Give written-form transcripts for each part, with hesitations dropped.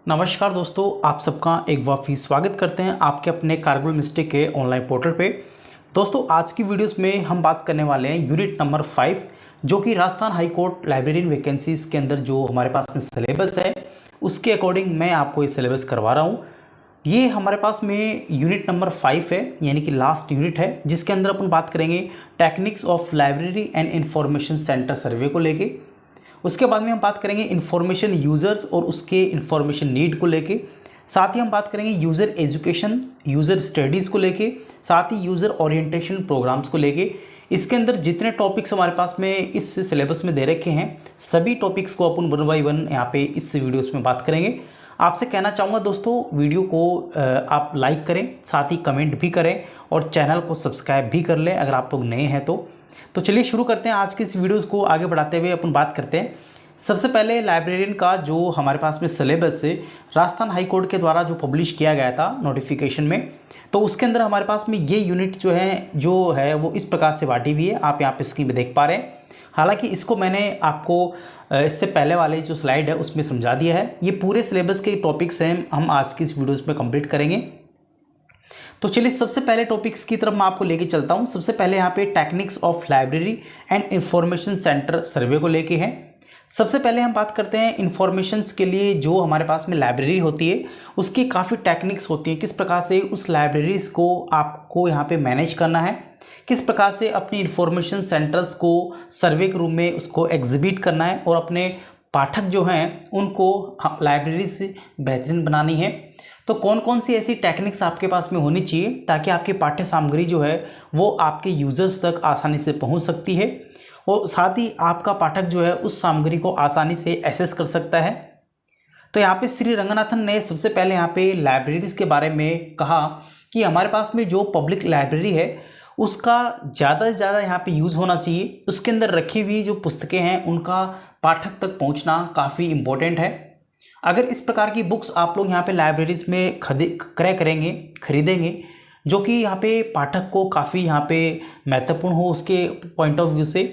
नमस्कार दोस्तों, आप सबका एक बार फिर स्वागत करते हैं आपके अपने कारगिल मिस्टेक के ऑनलाइन पोर्टल पे। दोस्तों, आज की वीडियोस में हम बात करने वाले हैं यूनिट नंबर 5, जो कि Rajasthan high court librarian vacancies के अंदर जो हमारे पास में सिलेबस है उसके अकॉर्डिंग मैं आपको ये सिलेबस करवा रहा हूँ। ये हमारे पास में यूनिट नंबर 5 है, यानी कि लास्ट यूनिट है, जिसके अंदर अपन बात करेंगे techniques of library and information centre survey को लेके। उसके बाद में हम बात करेंगे इन्फॉर्मेशन यूज़र्स और उसके इन्फॉर्मेशन नीड को लेके। साथ ही हम बात करेंगे यूज़र एजुकेशन, यूज़र स्टडीज़ को लेके, साथ ही यूज़र ओरिएंटेशन प्रोग्राम्स को लेके। इसके अंदर जितने टॉपिक्स हमारे पास में इस सिलेबस में दे रखे हैं सभी टॉपिक्स को अपन 1 बाय 1 यहाँ पे इस वीडियोस में बात करेंगे। आपसे कहना चाहूँगा दोस्तों, वीडियो को आप लाइक करें, साथ ही कमेंट भी करें और चैनल को सब्सक्राइब भी कर लें अगर आप लोग नए हैं तो चलिए शुरू करते हैं। आज की इस वीडियोस को आगे बढ़ाते हुए अपन बात करते हैं। सबसे पहले लाइब्रेरियन का जो हमारे पास में सिलेबस है राजस्थान हाई कोर्ट के द्वारा जो पब्लिश किया गया था नोटिफिकेशन में, तो उसके अंदर हमारे पास में ये यूनिट जो है वो इस प्रकार से बांटी हुई है। आप यहाँ पे स्क्रीन पे देख पा रहे हैं। हालांकि इसको मैंने आपको इससे पहले वाले जो स्लाइड है उसमें समझा दिया है। ये पूरे सिलेबस के टॉपिक्स हैं, हम आज की इस वीडियोस में कंप्लीट करेंगे। तो चलिए सबसे पहले टॉपिक्स की तरफ मैं आपको लेके चलता हूँ। सबसे पहले यहाँ पे techniques of library and information centre survey को लेके हैं। सबसे पहले हम बात करते हैं इंफॉर्मेशंस के लिए जो हमारे पास में लाइब्रेरी होती है उसकी काफ़ी टेक्निक्स होती हैं, किस प्रकार से उस लाइब्रेरीज को आपको यहाँ पे मैनेज करना है, किस प्रकार से अपनी इंफॉर्मेशन सेंटर्स को सर्वे के रूम में उसको एग्जिबिट करना है और अपने पाठक जो हैं उनको लाइब्रेरी से बेहतरीन बनानी है। तो कौन कौन सी ऐसी टेक्निक्स आपके पास में होनी चाहिए ताकि आपकी पाठ्य सामग्री जो है वो आपके यूज़र्स तक आसानी से पहुंच सकती है और साथ ही आपका पाठक जो है उस सामग्री को आसानी से एक्सेस कर सकता है। तो यहाँ पे श्री रंगनाथन ने सबसे पहले यहाँ पे लाइब्रेरीज़ के बारे में कहा कि हमारे पास में जो पब्लिक लाइब्रेरी है उसका ज़्यादा से ज़्यादा यहाँ पे यूज़ होना चाहिए। उसके अंदर रखी हुई जो पुस्तकें हैं उनका पाठक तक पहुँचना काफ़ी इम्पोर्टेंट है। अगर इस प्रकार की बुक्स आप लोग यहाँ पे लाइब्रेरीज में क्रय करेंगे, खरीदेंगे, जो कि यहाँ पे पाठक को काफ़ी यहाँ पे महत्वपूर्ण हो उसके पॉइंट ऑफ व्यू से,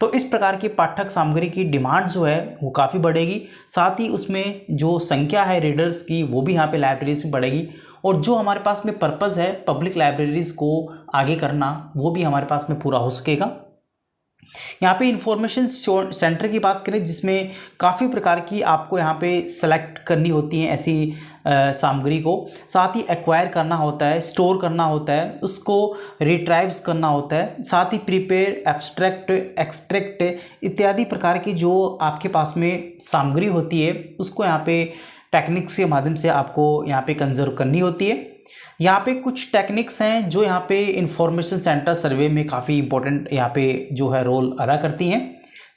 तो इस प्रकार की पाठक सामग्री की डिमांड जो है वो काफ़ी बढ़ेगी। साथ ही उसमें जो संख्या है रीडर्स की वो भी यहाँ पे लाइब्रेरीज में बढ़ेगी और जो हमारे पास में पर्पज़ है पब्लिक लाइब्रेरीज़ को आगे करना वो भी हमारे पास में पूरा हो सकेगा। यहाँ पे इंफॉर्मेशन सेंटर की बात करें जिसमें काफ़ी प्रकार की आपको यहाँ पे सेलेक्ट करनी होती हैं ऐसी सामग्री को, साथ ही एक्वायर करना होता है, स्टोर करना होता है, उसको रिट्राइव्स करना होता है, साथ ही प्रिपेयर, एब्स्ट्रैक्ट, एक्सट्रैक्ट इत्यादि प्रकार की जो आपके पास में सामग्री होती है उसको यहाँ पे टेक्निक्स के माध्यम से आपको यहाँ पे कंजर्व करनी होती है। यहाँ पे कुछ टेक्निक्स हैं जो यहाँ पे इंफॉर्मेशन सेंटर सर्वे में काफ़ी इंपॉर्टेंट यहाँ पे जो है रोल अदा करती हैं।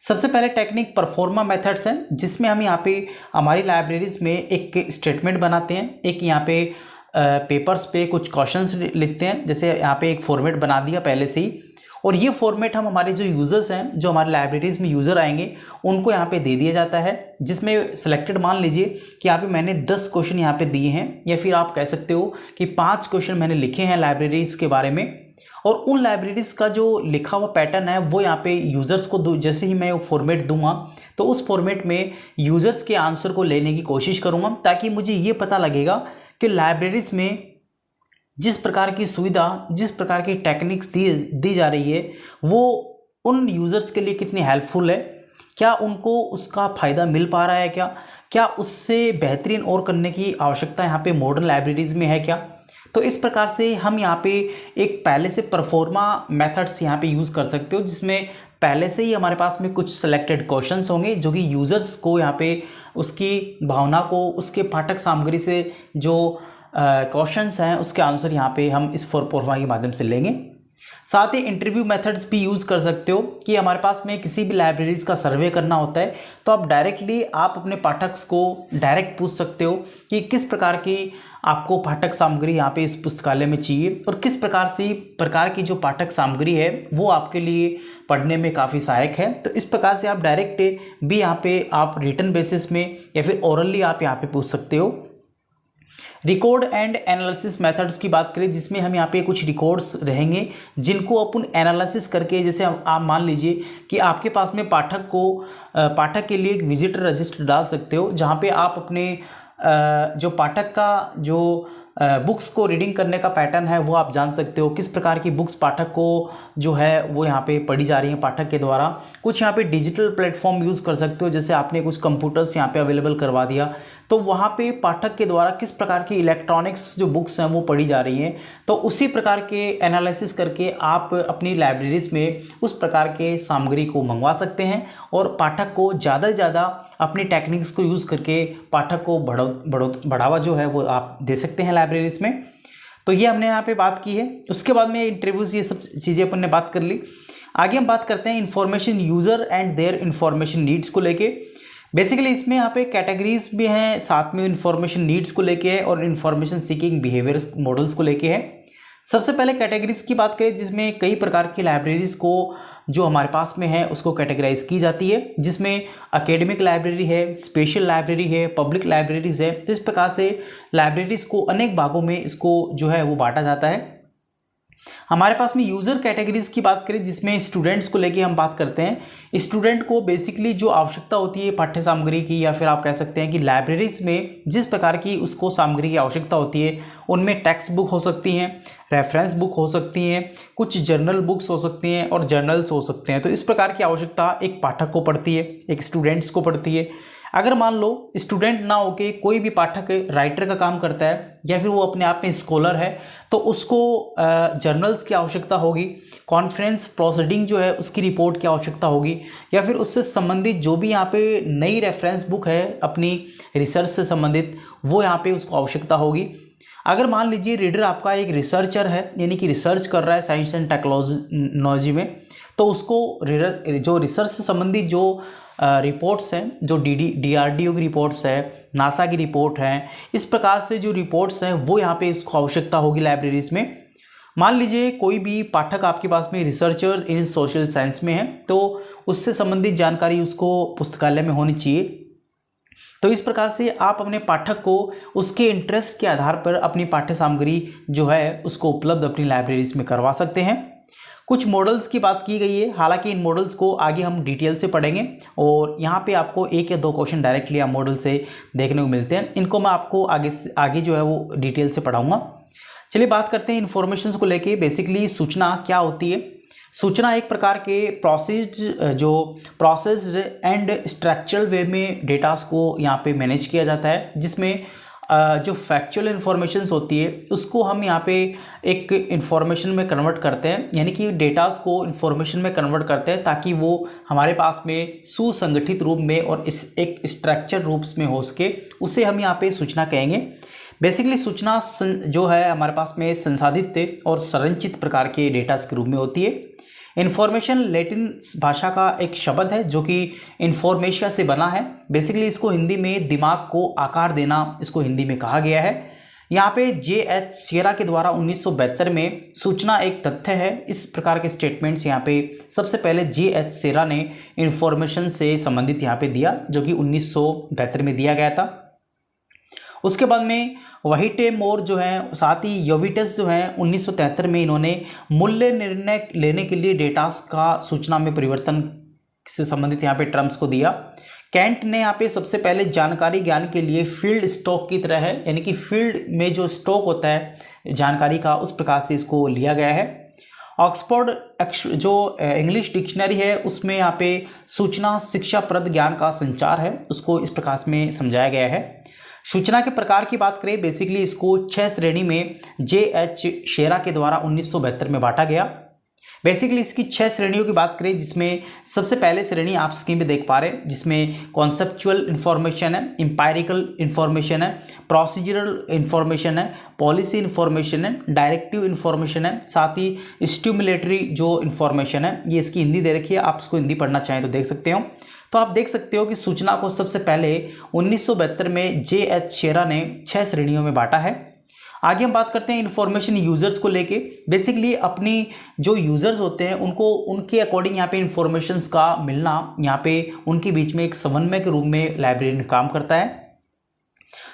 सबसे पहले टेक्निक परफॉर्मा मेथड्स हैं, जिसमें हम यहाँ पे हमारी लाइब्रेरीज में एक स्टेटमेंट बनाते हैं, एक यहाँ पे पेपर्स पे कुछ क्वेश्चंस लिखते हैं। जैसे यहाँ पे एक फॉर्मेट बना दिया पहले से ही, और ये फॉर्मेट हम हमारे जो यूज़र्स हैं, जो हमारे लाइब्रेरीज़ में यूज़र आएंगे उनको यहाँ पे दे दिया जाता है, जिसमें सिलेक्टेड मान लीजिए कि यहाँ पे मैंने 10 क्वेश्चन यहाँ पे दिए हैं, या फिर आप कह सकते हो कि 5 क्वेश्चन मैंने लिखे हैं लाइब्रेरीज़ के बारे में, और उन लाइब्रेरीज़ का जो लिखा हुआ पैटर्न है वो यहाँ पे यूज़र्स को जैसे ही मैं वो फॉर्मेट दूंगा तो उस फॉर्मेट में यूज़र्स के आंसर को लेने की कोशिश करूँगा, ताकि मुझे ये पता लगेगा कि लाइब्रेरीज़ में जिस प्रकार की सुविधा, जिस प्रकार की टेक्निक्स दी जा रही है वो उन यूज़र्स के लिए कितनी हेल्पफुल है, क्या उनको उसका फ़ायदा मिल पा रहा है, क्या उससे बेहतरीन और करने की आवश्यकता यहाँ पे मॉडर्न लाइब्रेरीज़ में है क्या। तो इस प्रकार से हम यहाँ पे एक पहले से परफॉर्मा मेथड्स यहाँ पे यूज़ कर सकते हो, जिसमें पहले से ही हमारे पास में कुछ सिलेक्टेड क्वेश्चंस होंगे जो कि यूज़र्स को यहाँ पे उसकी भावना को, उसके पाठक सामग्री से जो क्वेश्चंस हैं उसके आंसर यहाँ पे हम इस परफॉर्मा के माध्यम से लेंगे। साथ ही इंटरव्यू मेथड्स भी यूज़ कर सकते हो कि हमारे पास में किसी भी लाइब्रेरीज़ का सर्वे करना होता है तो आप अपने पाठक को डायरेक्ट पूछ सकते हो कि किस प्रकार की आपको पाठक सामग्री यहाँ पे इस पुस्तकालय में चाहिए और किस प्रकार की जो पाठक सामग्री है वो आपके लिए पढ़ने में काफ़ी सहायक है। तो इस प्रकार से आप डायरेक्ट भी यहाँ पे आप रिटन बेसिस में या फिर ओरली आप यहाँ पे पूछ सकते हो। रिकॉर्ड एंड एनालिसिस मेथड्स की बात करें, जिसमें हम यहाँ पे कुछ रिकॉर्ड्स रहेंगे जिनको अपन एनालिसिस करके, जैसे आप मान लीजिए कि आपके पास में पाठक के लिए एक विजिटर रजिस्टर डाल सकते हो, जहाँ पे आप अपने जो पाठक का जो बुक्स को रीडिंग करने का पैटर्न है वो आप जान सकते हो। किस प्रकार की बुक्स पाठक को जो है वो यहाँ पे पढ़ी जा रही हैं पाठक के द्वारा। कुछ यहाँ पे डिजिटल प्लेटफॉर्म यूज़ कर सकते हो, जैसे आपने कुछ कंप्यूटर्स यहाँ पे अवेलेबल करवा दिया, तो वहाँ पे पाठक के द्वारा किस प्रकार की इलेक्ट्रॉनिक्स जो बुक्स हैं वो पढ़ी जा रही हैं, तो उसी प्रकार के एनालिसिस करके आप अपनी लाइब्रेरीज में उस प्रकार के सामग्री को मंगवा सकते हैं और पाठक को ज़्यादा से ज़्यादा अपनी टेक्निक्स को यूज़ करके पाठक को बढ़ावा जो है वो आप दे सकते हैं लाइब्रेरीज में। तो ये हमने यहाँ पे बात की है। उसके बाद में इंटरव्यूज़ ये सब चीज़ें अपन ने बात कर ली। आगे हम बात करते हैं information user and their information needs को लेके। बेसिकली इसमें यहाँ पे कैटेगरीज भी हैं, साथ में इन्फॉर्मेशन नीड्स को लेके है और इन्फॉर्मेशन सीकिंग बिहेवियर्स मॉडल्स को लेके है। सबसे पहले कैटेगरीज की बात करें, जिसमें कई प्रकार की लाइब्रेरीज को जो हमारे पास में है उसको कैटेगराइज की जाती है, जिसमें एकेडमिक लाइब्रेरी है, स्पेशल लाइब्रेरी है, पब्लिक लाइब्रेरीज है। तो इस प्रकार से लाइब्रेरीज को अनेक भागों में इसको जो है वो बांटा जाता है। हमारे पास में यूज़र कैटेगरीज की बात करें, जिसमें स्टूडेंट्स को लेके हम बात करते हैं। स्टूडेंट को बेसिकली जो आवश्यकता होती है पाठ्य सामग्री की, या फिर आप कह सकते हैं कि लाइब्रेरीज में जिस प्रकार की उसको सामग्री की आवश्यकता होती है, उनमें टेक्स्ट बुक हो सकती हैं, रेफरेंस बुक हो सकती हैं, कुछ जर्नल बुक्स हो सकती हैं और जर्नल्स हो सकते हैं। तो इस प्रकार की आवश्यकता एक पाठक को पड़ती है, एक स्टूडेंट्स को पड़ती है। अगर मान लो स्टूडेंट ना होके कोई भी पाठक राइटर का काम करता है या फिर वो अपने आप में स्कॉलर है, तो उसको जर्नल्स की आवश्यकता होगी, कॉन्फ्रेंस प्रोसीडिंग जो है उसकी रिपोर्ट की आवश्यकता होगी, या फिर उससे संबंधित जो भी यहाँ पे नई रेफरेंस बुक है अपनी रिसर्च से संबंधित, वो यहाँ पे उसको आवश्यकता होगी। अगर मान लीजिए रीडर आपका एक रिसर्चर है, यानी कि रिसर्च कर रहा है साइंस एंड टेक्नोलॉजी में, तो उसको जो रिसर्च से संबंधित जो रिपोर्ट्स हैं, जो DRDO की रिपोर्ट्स है, नासा की रिपोर्ट है, इस प्रकार से जो रिपोर्ट्स हैं वो यहाँ पे इसको आवश्यकता होगी लाइब्रेरीज में। मान लीजिए कोई भी पाठक आपके पास में रिसर्चर इन सोशल साइंस में है, तो उससे संबंधित जानकारी उसको पुस्तकालय में होनी चाहिए। तो इस प्रकार से आप अपने पाठक को उसके इंटरेस्ट के आधार पर अपनी पाठ्य सामग्री जो है उसको उपलब्ध अपनी लाइब्रेरीज में करवा सकते हैं। कुछ मॉडल्स की बात की गई है, हालांकि इन मॉडल्स को आगे हम डिटेल से पढ़ेंगे और यहाँ पे आपको 1 या 2 क्वेश्चन डायरेक्टली आप मॉडल से देखने को मिलते हैं। इनको मैं आपको आगे जो है वो डिटेल से पढ़ाऊँगा। चलिए बात करते हैं इन्फॉर्मेशन को लेके। बेसिकली सूचना क्या होती है? सूचना एक प्रकार के प्रोसेस्ड एंड स्ट्रक्चरल वे में डेटास को यहाँ पे मैनेज किया जाता है, जिसमें जो फैक्चुअल इन्फॉर्मेशंस होती है उसको हम यहाँ पे एक इन्फॉर्मेशन में कन्वर्ट करते हैं, यानी कि डेटास को इन्फॉर्मेशन में कन्वर्ट करते हैं ताकि वो हमारे पास में सुसंगठित रूप में और इस एक स्ट्रक्चर रूप में हो सके, उसे हम यहाँ पे सूचना कहेंगे। बेसिकली सूचना जो है हमारे पास में संसाधित और संरचित प्रकार के डेटास के रूप में होती है। इन्फॉर्मेशन लैटिन भाषा का एक शब्द है जो कि इन्फॉर्मेशिया से बना है। बेसिकली इसको हिंदी में दिमाग को आकार देना इसको हिंदी में कहा गया है। यहाँ पे J.H. शेरा के द्वारा 1972 में सूचना एक तथ्य है, इस प्रकार के स्टेटमेंट्स यहाँ पे सबसे पहले J.H. शेरा ने इन्फॉर्मेशन से संबंधित यहाँ पे दिया, जो कि 1972 में दिया गया था। उसके बाद में व्हाइटेमोर जो है, साथ ही योविटस जो है 1973 में इन्होंने मूल्य निर्णय लेने के लिए डेटास का सूचना में परिवर्तन से संबंधित यहाँ पे टर्म्स को दिया। कैंट ने यहाँ पे सबसे पहले जानकारी ज्ञान के लिए फील्ड स्टॉक की तरह है, यानी कि फील्ड में जो स्टॉक होता है जानकारी का, उस प्रकार से इसको लिया गया है। ऑक्सफोर्ड जो इंग्लिश डिक्शनरी है उसमें यहाँ पे सूचना शिक्षाप्रद ज्ञान का संचार है, उसको इस प्रकार में समझाया गया है। सूचना के प्रकार की बात करें, बेसिकली इसको 6 श्रेणी में J.H. शेरा के द्वारा 1972 में बांटा गया। बेसिकली इसकी 6 श्रेणियों की बात करें, जिसमें सबसे पहले श्रेणी आप स्क्रीन पे देख पा रहे हैं, जिसमें कॉन्सेप्चुअल इन्फॉर्मेशन है, एम्पायरिकल इन्फॉर्मेशन है, प्रोसीजरल इन्फॉर्मेशन है, पॉलिसी इन्फॉर्मेशन है, डायरेक्टिव इन्फॉर्मेशन है, साथ ही स्टिमुलेटरी जो इन्फॉर्मेशन है। ये इसकी हिंदी दे रखी है, आप इसको हिंदी पढ़ना चाहें तो देख सकते हो। तो आप देख सकते हो कि सूचना को सबसे पहले 1972 में J.H. शेरा ने 6 श्रेणियों में बांटा है। आगे हम बात करते हैं इन्फॉर्मेशन यूजर्स को लेके। बेसिकली अपनी जो यूजर्स होते हैं उनको उनके अकॉर्डिंग यहाँ पे इन्फॉर्मेशंस का मिलना, यहाँ पे उनके बीच में एक समन्वय के रूप में लाइब्रेरी काम करता है।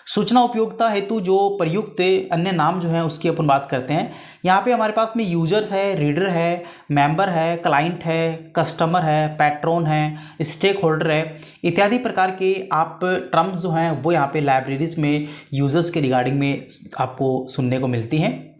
सूचना उपयोगिता हेतु जो प्रयुक्त अन्य नाम जो हैं उसकी अपन बात करते हैं। यहाँ पे हमारे पास में यूजर्स है, रीडर है, मेंबर है, क्लाइंट है, कस्टमर है, पैट्रॉन है, स्टेक होल्डर है, इत्यादि प्रकार के आप टर्म्स जो हैं वो यहाँ पे लाइब्रेरीज में यूजर्स के रिगार्डिंग में आपको सुनने को मिलती हैं।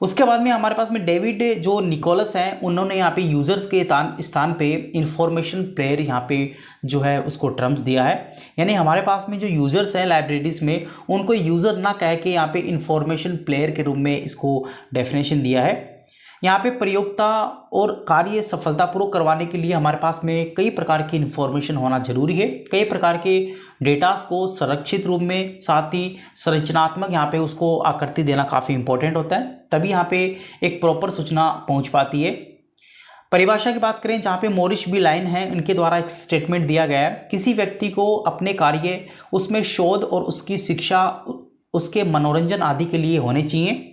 उसके बाद में हमारे पास में डेविड जो निकोलस हैं उन्होंने यहाँ पे यूज़र्स के स्थान पे इंफॉर्मेशन प्लेयर यहाँ पे जो है उसको टर्म्स दिया है। यानी हमारे पास में जो यूज़र्स हैं लाइब्रेरीज में उनको यूज़र ना कह के यहाँ पे इंफॉर्मेशन प्लेयर के रूप में इसको डेफिनेशन दिया है। यहाँ पे प्रयोक्ता और कार्य सफलतापूर्वक करवाने के लिए हमारे पास में कई प्रकार की इन्फॉर्मेशन होना जरूरी है। कई प्रकार के डेटास को संरक्षित रूप में, साथ ही संरचनात्मक यहाँ पे उसको आकृति देना काफ़ी इंपॉर्टेंट होता है, तभी यहाँ पे एक प्रॉपर सूचना पहुँच पाती है। परिभाषा की बात करें, जहाँ पे मॉरिस बी लाइन है, इनके द्वारा एक स्टेटमेंट दिया गया है, किसी व्यक्ति को अपने कार्य, उसमें शोध और उसकी शिक्षा, उसके मनोरंजन आदि के लिए होने चाहिए।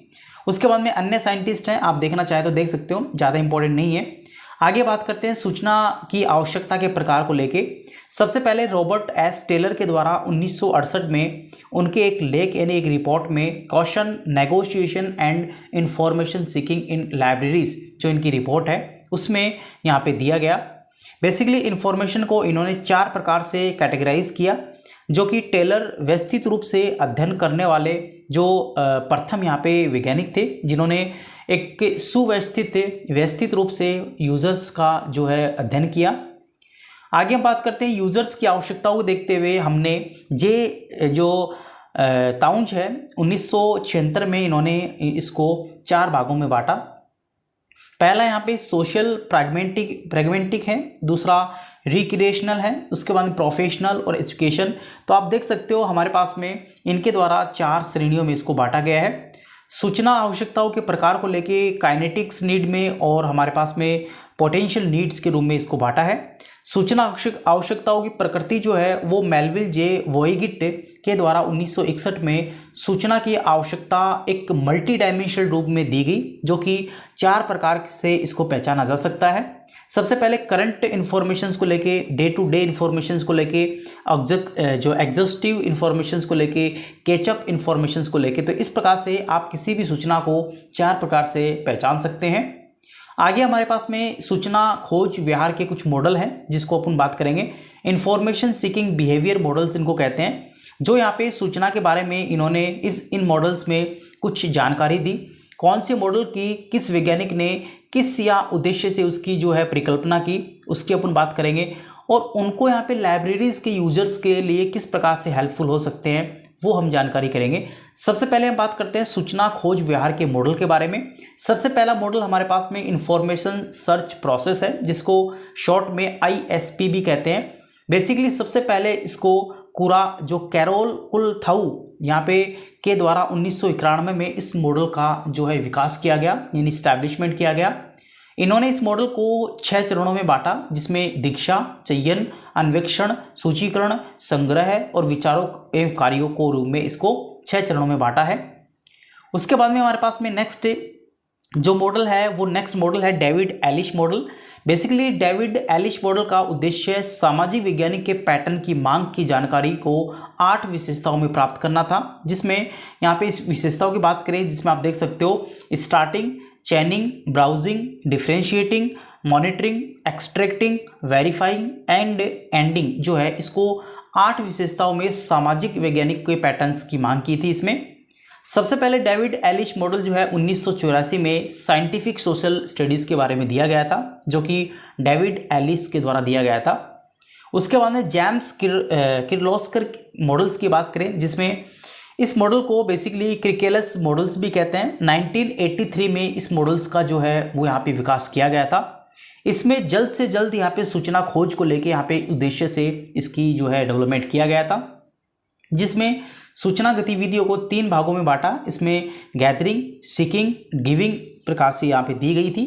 उसके बाद में अन्य साइंटिस्ट हैं, आप देखना चाहे तो देख सकते हो, ज़्यादा इंपॉर्टेंट नहीं है। आगे बात करते हैं सूचना की आवश्यकता के प्रकार को लेके। सबसे पहले रॉबर्ट एस टेलर के द्वारा 1968 में उनके एक लेख यानी एक रिपोर्ट में question negotiation and information seeking in libraries, जो इनकी रिपोर्ट है उसमें यहाँ पे दिया गया। बेसिकली इन्फॉर्मेशन को इन्होंने 4 प्रकार से कैटेगराइज किया, जो कि टेलर व्यवस्थित रूप से अध्ययन करने वाले जो प्रथम यहाँ पे वैज्ञानिक थे, जिन्होंने एक व्यवस्थित रूप से यूजर्स का जो है अध्ययन किया। आगे हम बात करते हैं यूजर्स की आवश्यकताओं को देखते हुए हमने जो ताउंज है 1976 में इन्होंने इसको 4 भागों में बांटा। पहला यहाँ पे सोशल प्रैग्मेटिक है, दूसरा रिक्रिएशनल है, उसके बाद प्रोफेशनल और एजुकेशन। तो आप देख सकते हो हमारे पास में इनके द्वारा 4 श्रेणियों में इसको बांटा गया है। सूचना आवश्यकताओं के प्रकार को लेके काइनेटिक्स नीड में और हमारे पास में पोटेंशियल नीड्स के रूप में इसको बांटा है। सूचना आवश्यकताओं की प्रकृति जो है वो मेलविल जे वोइगिट के द्वारा 1961 में सूचना की आवश्यकता एक मल्टी डायमेंशनल रूप में दी गई, जो कि 4 प्रकार से इसको पहचाना जा सकता है। सबसे पहले करंट इन्फॉर्मेशंस को लेके, डे टू डे इन्फॉर्मेशंस को लेके, जो एग्जॉस्टिव इन्फॉर्मेशंस को लेके, कैचअप इन्फॉर्मेशंस को लेके। तो इस प्रकार से आप किसी भी सूचना को 4 प्रकार से पहचान सकते हैं। आगे हमारे पास में सूचना खोज व्यवहार के कुछ मॉडल हैं जिसको अपन बात करेंगे। इंफॉर्मेशन सीकिंग बिहेवियर मॉडल्स इनको कहते हैं, जो यहाँ पे सूचना के बारे में इन्होंने इन मॉडल्स में कुछ जानकारी दी। कौन से मॉडल की किस वैज्ञानिक ने किस या उद्देश्य से उसकी जो है परिकल्पना की, उसकी अपन बात करेंगे, और उनको यहाँ पे लाइब्रेरीज के यूजर्स के लिए किस प्रकार से हेल्पफुल हो सकते हैं वो हम जानकारी करेंगे। सबसे पहले हम बात करते हैं सूचना खोज व्यवहार के मॉडल के बारे में। सबसे पहला मॉडल हमारे पास में इंफॉर्मेशन सर्च प्रोसेस है, जिसको शॉर्ट में ISP भी कहते हैं। बेसिकली सबसे पहले इसको जो कैरोल कुलथाउ यहाँ पे के द्वारा 1991 में इस मॉडल का जो है विकास किया गया, यानी स्टैब्लिशमेंट किया गया। इन्होंने इस मॉडल को 6 चरणों में बांटा, जिसमें दीक्षा, चयन, अन्वेक्षण, सूचीकरण, संग्रह और विचारों एवं कार्यों को रूप में इसको 6 चरणों में बांटा है। उसके बाद में हमारे पास में नेक्स्ट जो मॉडल है वो नेक्स्ट मॉडल है David Eilish model. Basically David Eilish model का उद्देश्य सामाजिक वैज्ञानिक के पैटर्न की मांग की जानकारी को 8 विशेषताओं में प्राप्त करना था, जिसमें यहाँ पे इस विशेषताओं की बात करें जिसमें आप देख सकते हो starting, चैनिंग, browsing, differentiating, monitoring, extracting, verifying and ending, जो है इसको 8 विशेषताओं में सामाजिक वैज्ञानिक के पैटर्न्स की मांग की थी। इसमें सबसे पहले डेविड एलिश मॉडल जो है 1984 में साइंटिफिक सोशल स्टडीज़ के बारे में दिया गया था, जो कि डेविड एलिश के द्वारा दिया गया था। उसके बाद में जेम्स किर्लोस्कर मॉडल्स की बात करें, जिसमें इस मॉडल को बेसिकली क्रिकेलस मॉडल्स भी कहते हैं। 1983 में इस मॉडल्स का जो है वो यहाँ पे विकास किया गया था। इसमें जल्द से जल्द यहाँ पे सूचना खोज को लेके यहाँ पे उद्देश्य से इसकी जो है डेवलपमेंट किया गया था, जिसमें सूचना गतिविधियों को 3 भागों में बांटा। इसमें गैदरिंग, सीकिंग, गिविंग प्रकार से यहाँ पे दी गई थी।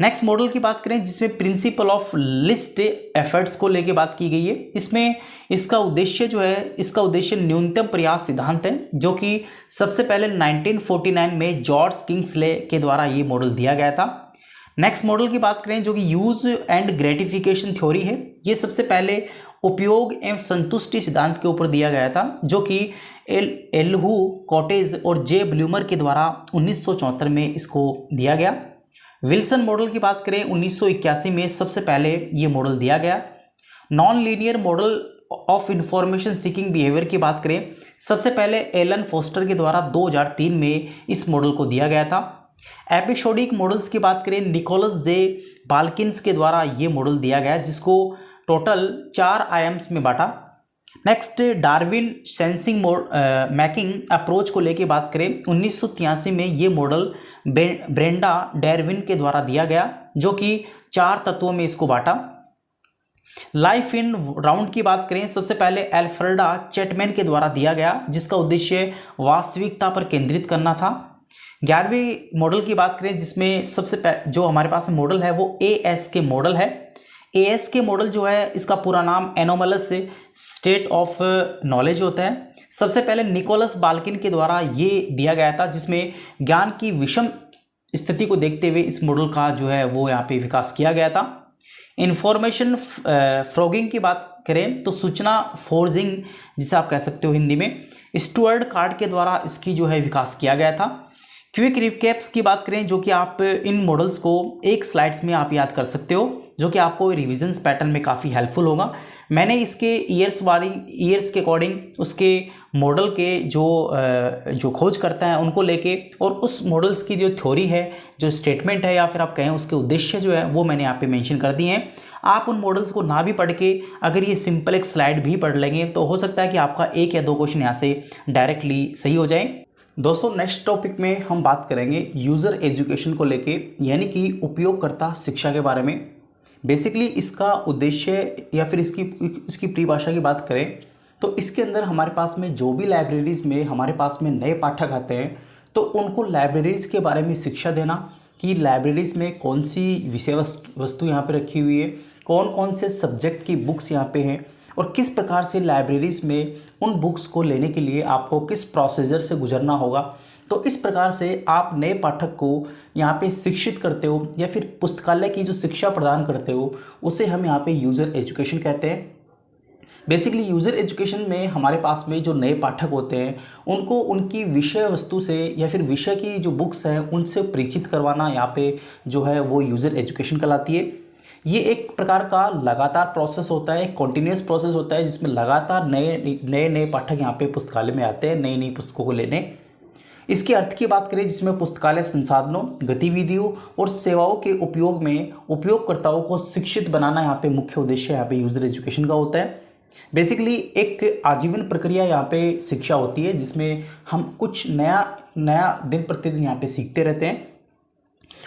नेक्स्ट मॉडल की बात करें जिसमें प्रिंसिपल ऑफ लिस्ट एफर्ट्स को लेके बात की गई है। इसमें इसका उद्देश्य न्यूनतम प्रयास सिद्धांत है, जो कि सबसे पहले 1949 में जॉर्ज किंग्सले के द्वारा ये मॉडल दिया गया था। नेक्स्ट मॉडल की बात करें जो कि यूज एंड ग्रेटिफिकेशन थ्योरी है, ये सबसे पहले उपयोग एवं संतुष्टि सिद्धांत के ऊपर दिया गया था, जो कि एलहू कॉटेज और जे ब्लूमर के द्वारा 1974 में इसको दिया गया। विल्सन मॉडल की बात करें 1981 में सबसे पहले ये मॉडल दिया गया। Non linear model of information seeking behaviour की बात करें, सबसे पहले एलन फोस्टर के द्वारा 2003 में इस मॉडल को दिया गया था। एपिसोडिक मॉडल्स की बात करें, निकोलस जे बाल्किन्स के द्वारा ये मॉडल दिया गया, जिसको टोटल 4 आयाम्स में बांटा। Next, Darwin sensing making approach को लेके बात करें, 1983 में ये मॉडल ब्रेंडा डार्विन के द्वारा दिया गया, जो कि 4 तत्वों में इसको बांटा। लाइफ इन राउंड की बात करें, सबसे पहले एल्फ्रेडा चैटमैन के द्वारा दिया गया, जिसका उद्देश्य वास्तविकता पर केंद्रित करना था। 11वें मॉडल की बात करें, जिसमें सबसे जो हमारे पास मॉडल है वो एएस के मॉडल है। एएस के मॉडल जो है, इसका पूरा नाम एनोमलस स्टेट ऑफ नॉलेज होता है। सबसे पहले निकोलस बाल्किन के द्वारा ये दिया गया था, जिसमें ज्ञान की विषम स्थिति को देखते हुए इस मॉडल का जो है वो यहाँ पे विकास किया गया था। इंफॉर्मेशन फ्रॉगिंग की बात करें तो सूचना फोर्जिंग, जिसे आप कह सकते हो हिंदी में, स्टुअर्ड कार्ड के द्वारा इसकी जो है विकास किया गया था। क्विक रिकैप्स की बात करें, जो कि आप इन मॉडल्स को एक स्लाइड्स में आप याद कर सकते हो, जो कि आपको रिविजन्स पैटर्न में काफ़ी हेल्पफुल होगा। मैंने इसके ईयर्स के अकॉर्डिंग उसके मॉडल के जो खोज करता है उनको लेके, और उस मॉडल्स की जो थ्योरी है, जो स्टेटमेंट है, या फिर आप कहें उसके उद्देश्य जो है, वो मैंने यहाँ पे मेंशन कर दिए हैं। आप उन मॉडल्स को ना भी पढ़ के अगर ये सिंपल एक स्लाइड भी पढ़ लेंगे तो हो सकता है कि आपका 1 या 2 क्वेश्चन यहाँ से डायरेक्टली सही हो जाए। दोस्तों, नेक्स्ट टॉपिक में हम बात करेंगे यूज़र एजुकेशन को लेके, यानी कि उपयोगकर्ता शिक्षा के बारे में। बेसिकली इसका उद्देश्य या फिर इसकी परिभाषा की बात करें तो इसके अंदर हमारे पास में जो भी लाइब्रेरीज़ में हमारे पास में नए पाठक आते हैं, तो उनको लाइब्रेरीज़ के बारे में शिक्षा देना कि लाइब्रेरीज़ में कौन सी विषय वस्तु यहाँ पे रखी हुई है, कौन कौन से सब्जेक्ट की बुक्स यहाँ पे हैं, और किस प्रकार से लाइब्रेरीज़ में उन बुक्स को लेने के लिए आपको किस प्रोसीजर से गुजरना होगा। तो इस प्रकार से आप नए पाठक को यहाँ पे शिक्षित करते हो, या फिर पुस्तकालय की जो शिक्षा प्रदान करते हो, उसे हम यहाँ पे यूज़र एजुकेशन कहते हैं। बेसिकली यूज़र एजुकेशन में हमारे पास में जो नए पाठक होते हैं, उनको उनकी विषय वस्तु से या फिर विषय की जो बुक्स हैं उनसे परिचित करवाना यहाँ पे जो है वो यूज़र एजुकेशन कहलाती है। ये एक प्रकार का लगातार प्रोसेस होता है, एक कॉन्टिन्यूस प्रोसेस होता है, जिसमें लगातार नए पाठक यहाँ पे पुस्तकालय में आते हैं नई नई पुस्तकों को लेने। इसके अर्थ की बात करें, जिसमें पुस्तकालय संसाधनों, गतिविधियों और सेवाओं के उपयोग में उपयोगकर्ताओं को शिक्षित बनाना यहाँ पे मुख्य उद्देश्य यहाँ पे यूज़र एजुकेशन का होता है। बेसिकली एक आजीवन प्रक्रिया यहाँ पे शिक्षा होती है, जिसमें हम कुछ नया दिन प्रतिदिन यहाँ पे सीखते रहते हैं।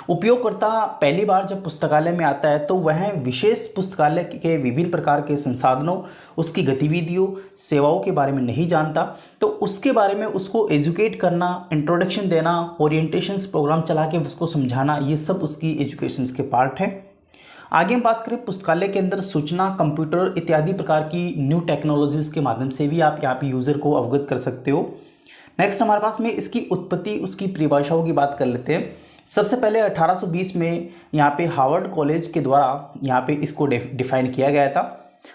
उपयोगकर्ता पहली बार जब पुस्तकालय में आता है तो वह विशेष पुस्तकालय के विभिन्न प्रकार के संसाधनों, उसकी गतिविधियों, सेवाओं के बारे में नहीं जानता, तो उसके बारे में उसको एजुकेट करना, इंट्रोडक्शन देना, ओरिएंटेशंस प्रोग्राम चला के उसको समझाना, ये सब उसकी एजुकेशंस के पार्ट है। आगे हम बात करें, पुस्तकालय के अंदर सूचना, कंप्यूटर इत्यादि प्रकार की न्यू टेक्नोलॉजीज़ के माध्यम से भी आप यहाँ पे यूज़र को अवगत कर सकते हो। नेक्स्ट हमारे पास में इसकी उत्पत्ति, उसकी परिभाषाओं की बात कर लेते हैं। सबसे पहले 1820 में यहाँ पे हार्वर्ड कॉलेज के द्वारा यहाँ पे इसको डिफाइन किया गया था।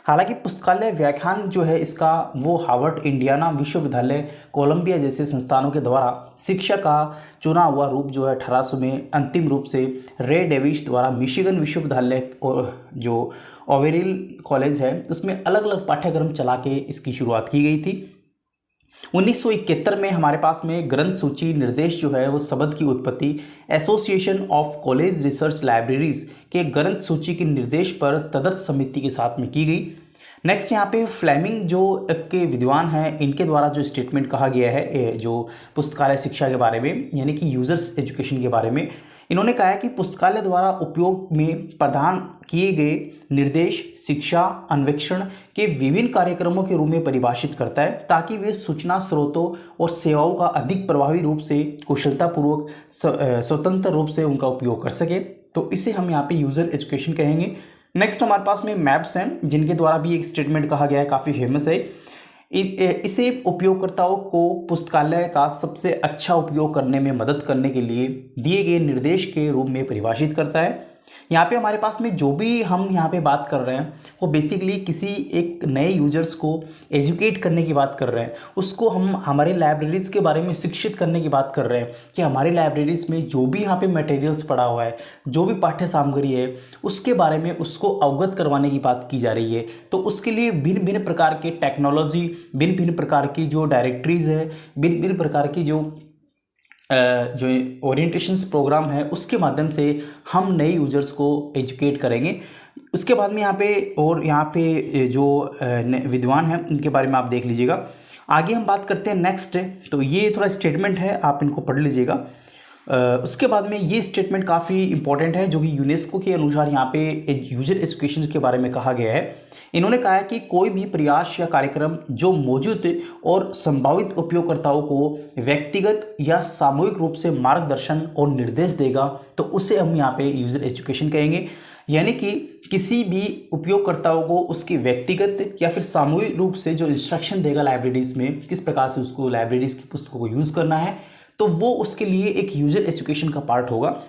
हालांकि पुस्तकालय व्याख्यान जो है इसका वो हार्वर्ड, इंडियाना विश्वविद्यालय, कोलंबिया जैसे संस्थानों के द्वारा शिक्षा का चुना हुआ रूप जो है 1800 में अंतिम रूप से रे डेविस द्वारा मिशिगन विश्वविद्यालय और जो ओवेरिल कॉलेज है उसमें अलग अलग पाठ्यक्रम चला के इसकी शुरुआत की गई थी। 1971 में हमारे पास में ग्रंथ सूची निर्देश जो है वो शब्द की उत्पत्ति association of college research libraries के ग्रंथ सूची के निर्देश पर तदर्थ समिति के साथ में की गई। नेक्स्ट यहाँ पे फ्लेमिंग जो के विद्वान हैं, इनके द्वारा जो स्टेटमेंट कहा गया है जो पुस्तकालय शिक्षा के बारे में, यानी कि यूजर्स एजुकेशन के बारे में, इन्होंने कहा है कि पुस्तकालय द्वारा उपयोग में प्रदान किए गए निर्देश शिक्षा अन्वेषण के विभिन्न कार्यक्रमों के रूप में परिभाषित करता है, ताकि वे सूचना स्रोतों और सेवाओं का अधिक प्रभावी रूप से, कुशलतापूर्वक, स्वतंत्र रूप से उनका उपयोग कर सके। तो इसे हम यहाँ पे यूज़र एजुकेशन कहेंगे। नेक्स्ट हमारे पास में मैप्स हैं, जिनके द्वारा भी एक स्टेटमेंट कहा गया है, काफ़ी फेमस है। इसे उपयोगकर्ताओं को पुस्तकालय का सबसे अच्छा उपयोग करने में मदद करने के लिए दिए गए निर्देश के रूप में परिभाषित करता है। यहाँ पे हमारे पास में जो भी हम यहाँ पे बात कर रहे हैं वो बेसिकली किसी एक नए यूजर्स को एजुकेट करने की बात कर रहे हैं, उसको हम हमारी लाइब्रेरीज़ के बारे में शिक्षित करने की बात कर रहे हैं कि हमारी लाइब्रेरीज़ में जो भी यहाँ पे मटेरियल्स पड़ा हुआ है, जो भी पाठ्य सामग्री है, उसके बारे में उसको अवगत करवाने की बात की जा रही है। तो उसके लिए भिन्न भिन्न प्रकार के टेक्नोलॉजी, भिन्न भिन्न प्रकार की जो डायरेक्टरीज़ है, भिन्न भिन्न प्रकार की जो ओरिएंटेशंस प्रोग्राम है, उसके माध्यम से हम नए यूजर्स को एजुकेट करेंगे। उसके बाद में यहाँ पे जो विद्वान हैं उनके बारे में आप देख लीजिएगा। आगे हम बात करते हैं नेक्स्ट, तो ये थोड़ा स्टेटमेंट है, आप इनको पढ़ लीजिएगा। उसके बाद में ये स्टेटमेंट काफ़ी इंपॉर्टेंट है जो कि यूनेस्को के अनुसार यहाँ पे यूजर एजुकेशन के बारे में कहा गया है। इन्होंने कहा है कि कोई भी प्रयास या कार्यक्रम जो मौजूद और संभावित उपयोगकर्ताओं को व्यक्तिगत या सामूहिक रूप से मार्गदर्शन और निर्देश देगा तो उसे हम यहाँ पे यूजर एजुकेशन कहेंगे। यानी कि किसी भी उपयोगकर्ताओं को उसकी व्यक्तिगत या फिर सामूहिक रूप से जो इंस्ट्रक्शन देगा लाइब्रेरीज में, किस प्रकार से उसको लाइब्रेरीज की पुस्तकों को यूज़ करना है, तो वो उसके लिए एक यूजर एजुकेशन का पार्ट होगा।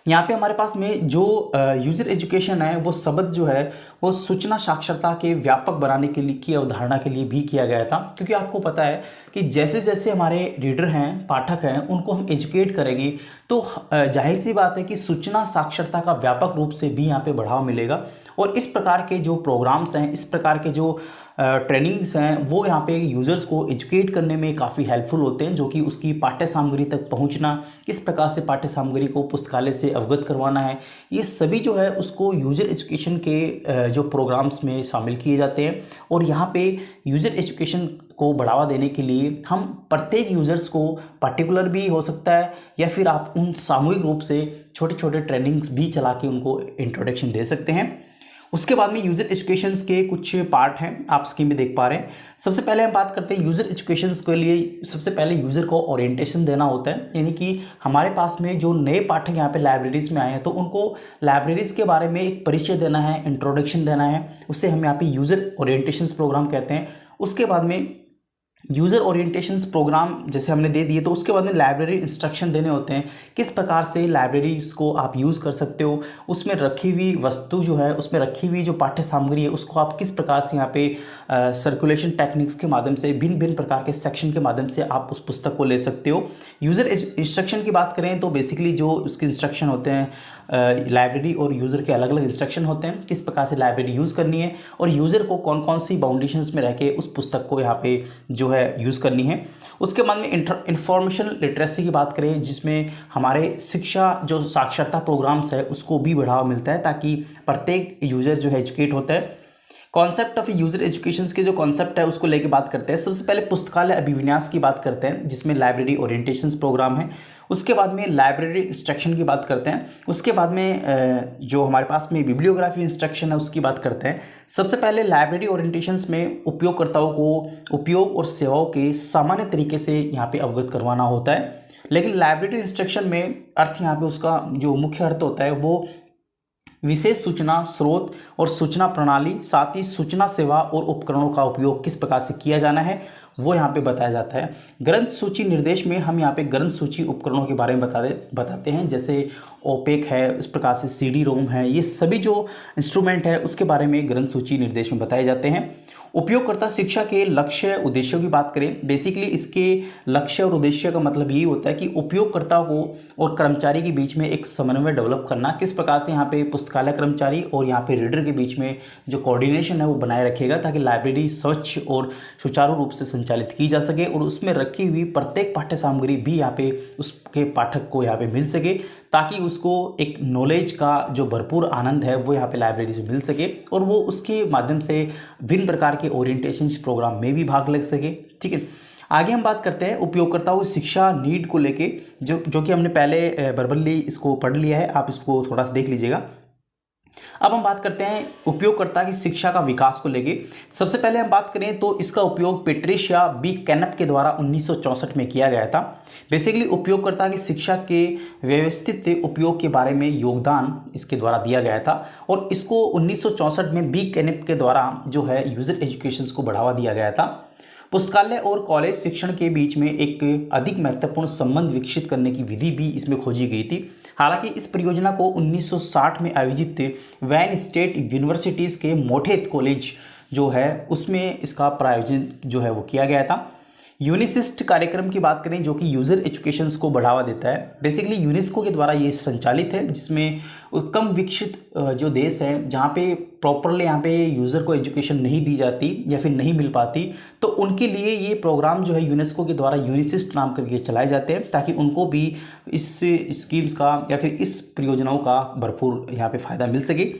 यहाँ पे हमारे पास में जो यूजर एजुकेशन है वो शब्द जो है वो सूचना साक्षरता के व्यापक बनाने के लिए की अवधारणा के लिए भी किया गया था, क्योंकि आपको पता है कि जैसे जैसे हमारे रीडर हैं, पाठक हैं, उनको हम एजुकेट करेंगे तो जाहिर सी बात है कि सूचना साक्षरता का व्यापक रूप से भी यहाँ पे बढ़ावा मिलेगा। और इस प्रकार के जो प्रोग्राम्स हैं, इस प्रकार के जो ट्रेनिंग्स हैं, वो यहाँ पे यूज़र्स को एजुकेट करने में काफ़ी हेल्पफुल होते हैं, जो कि उसकी पाठ्य सामग्री तक पहुँचना, किस प्रकार से पाठ्य सामग्री को पुस्तकालय से अवगत करवाना है, ये सभी जो है उसको यूज़र एजुकेशन के जो प्रोग्राम्स में शामिल किए जाते हैं। और यहाँ पे यूज़र एजुकेशन को बढ़ावा देने के लिए हम प्रत्येक यूज़र्स को पर्टिकुलर भी हो सकता है या फिर आप उन सामूहिक रूप से छोटे छोटे ट्रेनिंग्स भी चला के उनको इंट्रोडक्शन दे सकते हैं। उसके बाद में यूज़र एजुकेशंस के कुछ पार्ट हैं, आप स्क्रीन में देख पा रहे हैं। सबसे पहले हम बात करते हैं यूज़र एजुकेशंस के लिए सबसे पहले यूज़र को ओरिएंटेशन देना होता है, यानी कि हमारे पास में जो नए पाठक यहाँ पे लाइब्रेरीज़ में आए हैं तो उनको लाइब्रेरीज़ के बारे में एक परिचय देना है, इंट्रोडक्शन देना है, उसे हम यहाँ पे यूज़र ओरिएंटेशंस प्रोग्राम कहते हैं। उसके बाद में यूज़र ओरिएंटेशंस प्रोग्राम जैसे हमने दे दिए तो उसके बाद में लाइब्रेरी इंस्ट्रक्शन देने होते हैं, किस प्रकार से लाइब्रेरीज़ को आप यूज़ कर सकते हो, उसमें रखी हुई वस्तु जो है, उसमें रखी हुई जो पाठ्य सामग्री है, उसको आप किस प्रकार से यहाँ पे सर्कुलेशन टेक्निक्स के माध्यम से, भिन्न भिन्न प्रकार के सेक्शन के माध्यम से आप उस पुस्तक को ले सकते हो। यूज़र इंस्ट्रक्शन की बात करें तो बेसिकली जो उसके इंस्ट्रक्शन होते हैं, लाइब्रेरी और यूज़र के अलग अलग इंस्ट्रक्शन होते हैं, किस प्रकार से लाइब्रेरी यूज़ करनी है और यूज़र को कौन कौन सी बाउंडेशंस में रह के उस पुस्तक को यहाँ पे जो है यूज़ करनी है। उसके बाद में इंफॉर्मेशन लिटरेसी की बात करें, जिसमें हमारे शिक्षा जो साक्षरता प्रोग्राम्स है उसको भी बढ़ावा मिलता है ताकि प्रत्येक यूज़र जो है एजुकेट होता है। कॉन्सेप्ट ऑफ यूज़र एजुकेशन के जो कॉन्सेप्ट है उसको लेके बात करते हैं। सबसे पहले पुस्तकालय अभिविन्यास की बात करते हैं, जिसमें लाइब्रेरी ओरिएंटेशंस प्रोग्राम है। उसके बाद में लाइब्रेरी इंस्ट्रक्शन की बात करते हैं। उसके बाद में जो हमारे पास में बिब्लियोग्राफी इंस्ट्रक्शन है उसकी बात करते हैं। सबसे पहले लाइब्रेरी ओरिएंटेशंस में उपयोगकर्ताओं को उपयोग और सेवाओं के सामान्य तरीके से यहाँ पे अवगत करवाना होता है, लेकिन लाइब्रेरी इंस्ट्रक्शन में अर्थ यहाँ पे उसका जो मुख्य अर्थ होता है वो विशेष सूचना स्रोत और सूचना प्रणाली, साथ ही सूचना सेवा और उपकरणों का उपयोग किस प्रकार से किया जाना है वो यहाँ पे बताया जाता है। ग्रंथ सूची निर्देश में हम यहाँ पे ग्रंथ सूची उपकरणों के बारे में बताते हैं, जैसे ओपेक है, इस प्रकार से सीडी रोम है, ये सभी जो इंस्ट्रूमेंट है उसके बारे में ग्रंथ सूची निर्देश में बताए जाते हैं। उपयोगकर्ता शिक्षा के लक्ष्य उद्देश्यों की बात करें, बेसिकली इसके लक्ष्य और उद्देश्य का मतलब यही होता है कि उपयोगकर्ता को और कर्मचारी के बीच में एक समन्वय डेवलप करना, किस प्रकार से यहाँ पे पुस्तकालय कर्मचारी और यहाँ पे रीडर के बीच में जो कोऑर्डिनेशन है वो बनाए रखेगा ताकि लाइब्रेरी स्वच्छ और सुचारू रूप से संचालित की जा सके और उसमें रखी हुई प्रत्येक पाठ्य सामग्री भी यहाँ पे उसके पाठक को यहाँ पे मिल सके, ताकि उसको एक नॉलेज का जो भरपूर आनंद है वो यहाँ पे लाइब्रेरी से मिल सके और वो उसके माध्यम से विभिन्न प्रकार के ओरिएंटेशन प्रोग्राम में भी भाग ले सके। ठीक है, आगे हम बात करते हैं उपयोगकर्ताओं की शिक्षा नीड को लेके, जो कि हमने पहले वर्बली इसको पढ़ लिया है, आप इसको थोड़ा सा देख लीजिएगा। अब हम बात करते हैं उपयोगकर्ता की शिक्षा का विकास को लेके। सबसे पहले हम बात करें तो इसका उपयोग पेट्रिशिया बी कैनप के द्वारा 1964 में किया गया था। बेसिकली उपयोगकर्ता की शिक्षा के व्यवस्थित उपयोग के बारे में योगदान इसके द्वारा दिया गया था और इसको 1964 में बी कैनप के द्वारा जो है यूज़र एजुकेशन को बढ़ावा दिया गया था। पुस्तकालय और कॉलेज शिक्षण के बीच में एक अधिक महत्वपूर्ण संबंध विकसित करने की विधि भी इसमें खोजी गई थी। हालांकि इस परियोजना को 1960 में आयोजित वैन स्टेट यूनिवर्सिटीज़ के मोठेत कॉलेज जो है उसमें इसका प्रायोजन जो है वो किया गया था। यूनिसिस्ट कार्यक्रम की बात करें जो कि यूज़र एजुकेशंस को बढ़ावा देता है, बेसिकली यूनेस्को के द्वारा ये संचालित है, जिसमें कम विकसित जो देश हैं जहाँ पे प्रॉपरली यहाँ पे यूज़र को एजुकेशन नहीं दी जाती या फिर नहीं मिल पाती, तो उनके लिए ये प्रोग्राम जो है यूनेस्को के द्वारा यूनिसिस्ट नाम करके चलाए जाते हैं ताकि उनको भी इस स्कीम्स का या फिर इस परियोजनाओं का भरपूर यहाँ पे फ़ायदा मिल सके।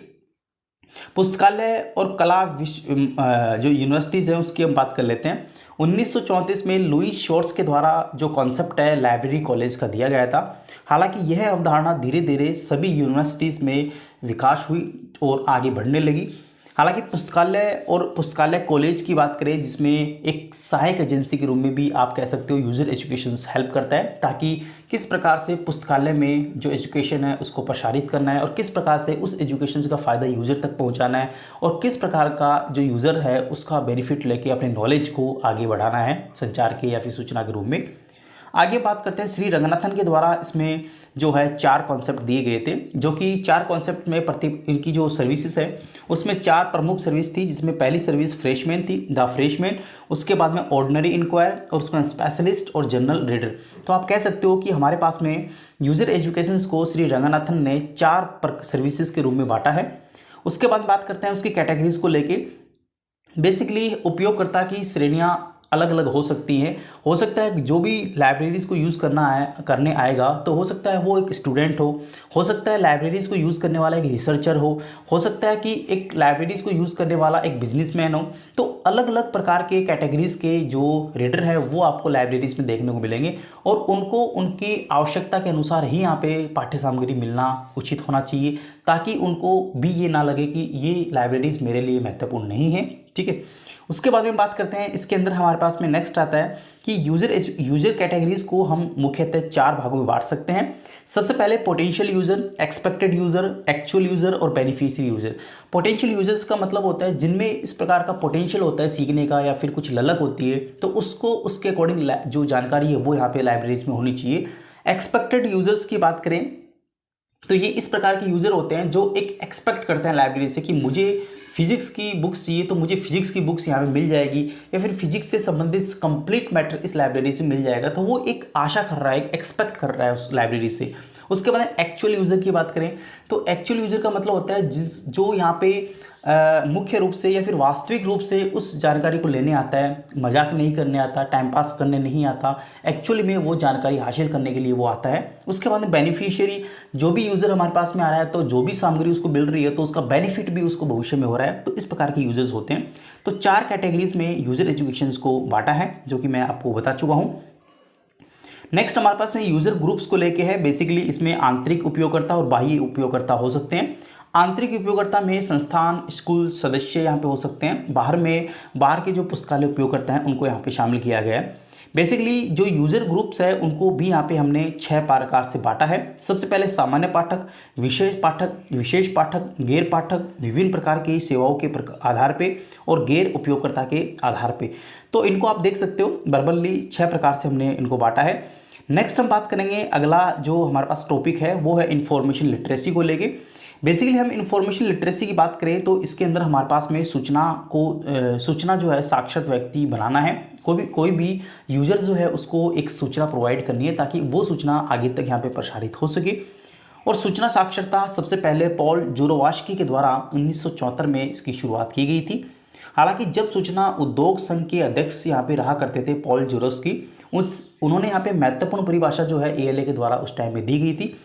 पुस्तकालय और कला जो यूनिवर्सिटीज़ हैं उसकी हम बात कर लेते हैं। 1934 में लुईस शॉर्ट्स के द्वारा जो कॉन्सेप्ट है लाइब्रेरी कॉलेज का दिया गया था। हालांकि यह अवधारणा धीरे धीरे सभी यूनिवर्सिटीज़ में विकास हुई और आगे बढ़ने लगी। हालांकि पुस्तकालय कॉलेज की बात करें जिसमें एक सहायक एजेंसी के रूप में भी आप कह सकते हो यूज़र एजुकेशन हेल्प करता है, ताकि किस प्रकार से पुस्तकालय में जो एजुकेशन है उसको प्रसारित करना है और किस प्रकार से उस एजुकेशन का फ़ायदा यूज़र तक पहुंचाना है और किस प्रकार का जो यूज़र है उसका बेनिफिट लेके अपने नॉलेज को आगे बढ़ाना है संचार के या फिर सूचना के रूप में। आगे बात करते हैं श्री रंगनाथन के द्वारा इसमें जो है 4 कॉन्सेप्ट दिए गए थे, जो कि 4 कॉन्सेप्ट में इनकी जो सर्विसेज है उसमें 4 प्रमुख सर्विस थी, जिसमें पहली सर्विस फ्रेशमैन थी, द फ्रेशमैन, उसके बाद में ऑर्डिनरी इंक्वायर और उसके बाद स्पेशलिस्ट और जनरल रीडर। तो आप कह सकते हो कि हमारे पास में यूज़र एजुकेशन को श्री रंगनाथन ने 4 सर्विसेज के रूप में बांटा है। उसके बाद बात करते हैं उसकी कैटेगरीज को लेके। बेसिकली उपयोगकर्ता की श्रेणियाँ अलग अलग हो सकती हैं। हो सकता है कि जो भी लाइब्रेरीज़ को यूज़ करने आएगा तो हो सकता है वो एक स्टूडेंट हो सकता है लाइब्रेरीज़ को यूज़ करने वाला एक रिसर्चर हो सकता है कि एक लाइब्रेरीज़ को यूज़ करने वाला एक बिजनेसमैन हो। तो अलग अलग प्रकार के कैटेगरीज़ के जो रीडर है वो आपको लाइब्रेरीज़ में देखने को मिलेंगे और उनको उनकी आवश्यकता के अनुसार ही यहाँ पे पाठ्य सामग्री मिलना उचित होना चाहिए, ताकि उनको भी ये ना लगे कि ये लाइब्रेरीज़ मेरे लिए महत्वपूर्ण नहीं है। ठीक है, उसके बाद में बात करते हैं इसके अंदर हमारे पास में नेक्स्ट आता है कि यूज़र कैटेगरीज को हम मुख्यतः 4 भागों में बांट सकते हैं। सबसे पहले potential user, expected user, actual user और बेनिफिशियरी यूज़र। पोटेंशियल यूज़र्स का मतलब होता है जिनमें इस प्रकार का पोटेंशियल होता है सीखने का या फिर कुछ ललक होती है, तो उसको उसके अकॉर्डिंग जो जानकारी है वो यहाँ पे लाइब्रेरीज में होनी चाहिए। एक्सपेक्टेड यूज़र्स की बात करें तो ये इस प्रकार के यूज़र होते हैं जो एक एक्सपेक्ट करते हैं लाइब्रेरी से कि मुझे फिजिक्स की बुक्स चाहिए तो मुझे फिजिक्स की बुक्स यहाँ पे मिल जाएगी, या फिर फिजिक्स से संबंधित कंप्लीट मैटर इस लाइब्रेरी से मिल जाएगा। तो वो एक आशा कर रहा है, एक एक्सपेक्ट कर रहा है उस लाइब्रेरी से। उसके बाद एक्चुअल यूज़र की बात करें तो एक्चुअल यूज़र का मतलब होता है जो यहाँ पे मुख्य रूप से या फिर वास्तविक रूप से उस जानकारी को लेने आता है, मजाक नहीं करने आता, टाइम पास करने नहीं आता, एक्चुअली में वो जानकारी हासिल करने के लिए वो आता है। उसके बाद में बेनिफिशियरी, जो भी यूज़र हमारे पास में आ रहा है तो जो भी सामग्री उसको मिल रही है तो उसका बेनिफिट भी उसको भविष्य में हो रहा है। तो इस प्रकार के यूज़र्स होते हैं। तो 4 कैटेगरीज में यूज़र एजुकेशन को बांटा है जो कि मैं आपको बता चुका हूँ। नेक्स्ट हमारे पास में यूज़र ग्रुप्स को लेके है। बेसिकली इसमें आंतरिक उपयोगकर्ता और बाह्य उपयोगकर्ता हो सकते हैं। आंतरिक उपयोगकर्ता में संस्थान, स्कूल सदस्य यहाँ पे हो सकते हैं। बाहर के जो पुस्तकालय उपयोगकर्ता हैं उनको यहाँ पे शामिल किया गया है। बेसिकली जो यूज़र ग्रुप्स है उनको भी यहाँ पे हमने 6 प्रकार से बांटा है। सबसे पहले सामान्य पाठक, विशेष पाठक, गैर पाठक, विभिन्न प्रकार की सेवाओं के आधार पे और गैर उपयोगकर्ता के आधार पे। तो इनको आप देख सकते हो वर्बली 6 प्रकार से हमने इनको बांटा है। नेक्स्ट हम बात करेंगे, अगला जो हमारे पास टॉपिक है वो है इंफॉर्मेशन लिटरेसी को लेके। बेसिकली हम इंफॉर्मेशन लिटरेसी की बात करें तो इसके अंदर हमारे पास में सूचना जो है साक्षर व्यक्ति बनाना है। कोई भी यूज़र जो है उसको एक सूचना प्रोवाइड करनी है ताकि वो सूचना आगे तक यहाँ पे प्रसारित हो सके। और सूचना साक्षरता सबसे पहले पॉल जोरोवास्की के द्वारा 1974 में इसकी शुरुआत की गई थी। हालांकि जब सूचना उद्योग संघ के अध्यक्ष यहाँ पे रहा करते थे पॉल जोरोवास्की, उन्होंने यहाँ पे महत्वपूर्ण परिभाषा जो है ALA के द्वारा उस टाइम में दी गई थी।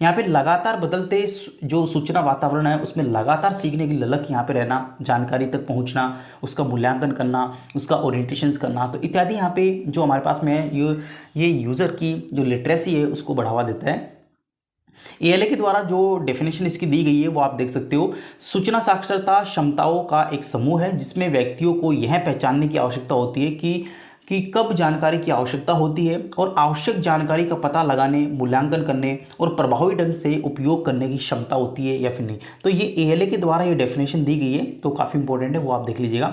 यहाँ पे लगातार बदलते जो सूचना वातावरण है उसमें लगातार सीखने की ललक यहाँ पे रहना, जानकारी तक पहुँचना, उसका मूल्यांकन करना, उसका ओरिएंटेशंस करना, तो इत्यादि यहाँ पे जो हमारे पास में है ये यूज़र की जो लिटरेसी है उसको बढ़ावा देता है। ALA के द्वारा जो डेफिनेशन इसकी दी गई है वो आप देख सकते हो। सूचना साक्षरता क्षमताओं का एक समूह है जिसमें व्यक्तियों को यह पहचानने की आवश्यकता होती है कि कब जानकारी की आवश्यकता होती है और आवश्यक जानकारी का पता लगाने, मूल्यांकन करने और प्रभावी ढंग से उपयोग करने की क्षमता होती है या फिर नहीं। तो ये ALA के द्वारा ये डेफिनेशन दी गई है, तो काफ़ी इंपॉर्टेंट है, वो आप देख लीजिएगा।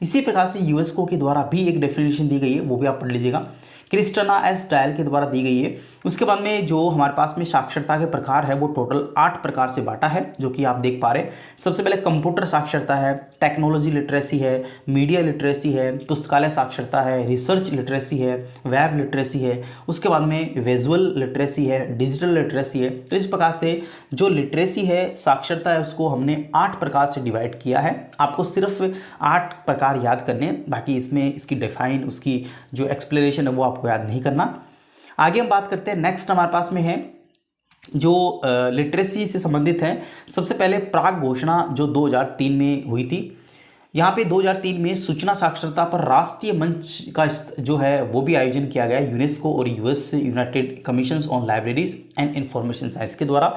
इसी प्रकार से यूनेस्को के द्वारा भी एक डेफिनेशन दी गई है, वो भी आप पढ़ लीजिएगा, क्रिस्टना एस डायल के द्वारा दी गई है। उसके बाद में जो हमारे पास में साक्षरता के प्रकार है वो टोटल 8 प्रकार से बांटा है, जो कि आप देख पा रहे हैं। सबसे पहले कंप्यूटर साक्षरता है, टेक्नोलॉजी लिटरेसी है, मीडिया लिटरेसी है, पुस्तकालय साक्षरता है, रिसर्च लिटरेसी है, वेब लिटरेसी है, उसके बाद में विजुअल लिटरेसी है, डिजिटल लिटरेसी है। तो इस प्रकार से जो लिटरेसी है, साक्षरता है, उसको हमने 8 प्रकार से डिवाइड किया है। आपको सिर्फ 8 प्रकार याद करने हैं, बाकी इसमें इसकी डिफाइन, उसकी जो एक्सप्लेनेशन है वो आपको याद नहीं करना। आगे हम बात करते हैं, नेक्स्ट हमारे पास में है जो लिटरेसी से संबंधित है। सबसे पहले प्राग घोषणा जो 2003 में हुई थी। यहाँ पे 2003 में सूचना साक्षरता पर राष्ट्रीय मंच का जो है वो भी आयोजन किया गया यूनेस्को और US United commission on libraries and information science के द्वारा।